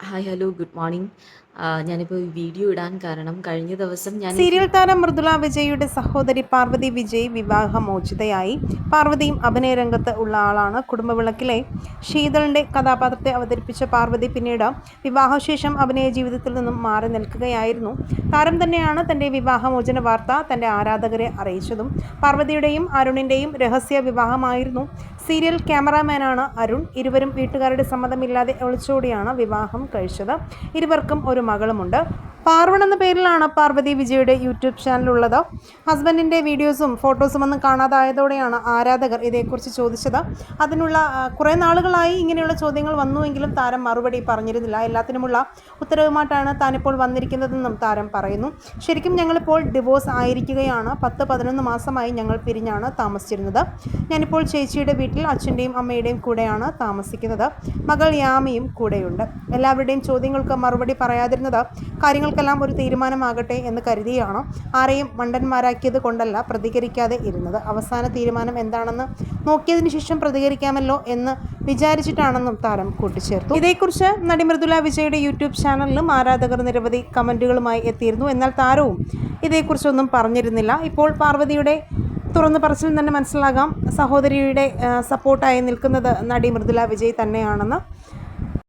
Hi hello good morning. ഞാനിപ്പോൾ video ഇടാൻ കാരണം കഴിഞ്ഞ ദിവസം സീരിയൽ താരം മൃദുല വിജയുടെ സഹോദരി പാർവതി വിജയ് വിവാഹമോചിതയായി. പാർവതിയും അഭിനയ രംഗത്ത് ഉള്ള ആളാണ്. കുടുംബവിളക്കിലെ ശീതളിന്റെ കഥാപാത്രത്തെ അവതരിപ്പിച്ച പാർവതി പിന്നീട് വിവാഹശേഷം അഭിനയ ജീവിതത്തിൽ നിന്നും മാറി നിൽക്കുകയായിരുന്നു. താരം തന്നെയാണ് തന്റെ വിവാഹമോചന വാർത്ത തന്റെ ആരാധകരെ അറിയിച്ചതും. പാർവതിയുടെയും അരുണിന്റെയും രഹസ്യ വിവാഹമായിരുന്നു. സീരിയൽ ക്യാമറാമാനാണ് അരുൺ. ഇരുവരും വീട്ടുകാരുടെ സമ്മതമില്ലാതെ ഒളിച്ചോടിയാണ് വിവാഹം കഴിച്ചത്. ഇരുവർക്കും ഒരു മകളുമുണ്ട്. പാർവൺ എന്ന പേരിലാണ് പാർവതി വിജയുടെ യൂട്യൂബ് ചാനലുള്ളത്. ഹസ്ബൻഡിൻ്റെ വീഡിയോസും ഫോട്ടോസും ഒന്നും കാണാതായതോടെയാണ് ആരാധകർ ഇതേക്കുറിച്ച് ചോദിച്ചത്. അതിനുള്ള കുറേ നാളുകളായി ഇങ്ങനെയുള്ള ചോദ്യങ്ങൾ വന്നുവെങ്കിലും താരം മറുപടി പറഞ്ഞിരുന്നില്ല. എല്ലാത്തിനുമുള്ള ഉത്തരവുമായിട്ടാണ് താനിപ്പോൾ വന്നിരിക്കുന്നതെന്നും താരം പറയുന്നു. ശരിക്കും ഞങ്ങളിപ്പോൾ ഡിവോഴ്സ് ആയിരിക്കുകയാണ്. 10-11 മാസമായി ഞങ്ങൾ പിരിഞ്ഞാണ് താമസിച്ചിരുന്നത്. ഞാനിപ്പോൾ ചേച്ചിയുടെ വീട്ടിൽ അച്ഛൻ്റെയും അമ്മയുടെയും കൂടെയാണ് താമസിക്കുന്നത്. മകൾ യാമിയും കൂടെയുണ്ട്. എല്ലാവരുടെയും ചോദ്യങ്ങൾക്ക് മറുപടി പറയാതിരുന്നത് കാര്യങ്ങൾക്കെല്ലാം ഒരു തീരുമാനമാകട്ടെ എന്ന് കരുതിയാണ്. ആരെയും മണ്ടന്മാരാക്കിയത് കൊണ്ടല്ല പ്രതികരിക്കാതെ ഇരുന്നത്. അവസാന തീരുമാനം എന്താണെന്ന് നോക്കിയതിനു ശേഷം പ്രതികരിക്കാമല്ലോ എന്ന് വിചാരിച്ചിട്ടാണെന്നും താരം കൂട്ടിച്ചേർത്തു. ഇതേക്കുറിച്ച് നടി മൃദുല വിജയുടെ യൂട്യൂബ് ചാനലിലും ആരാധകർ നിരവധി കമൻറ്റുകളുമായി എത്തിയിരുന്നു. എന്നാൽ താരവും ഇതേക്കുറിച്ചൊന്നും പറഞ്ഞിരുന്നില്ല. ഇപ്പോൾ പാർവതിയുടെ തുറന്നു പറച്ചിൽ തന്നെ മനസ്സിലാകാം സഹോദരിയുടെ സപ്പോർട്ടായി നിൽക്കുന്നത് നടി മൃദുല വിജയ് തന്നെയാണെന്ന്.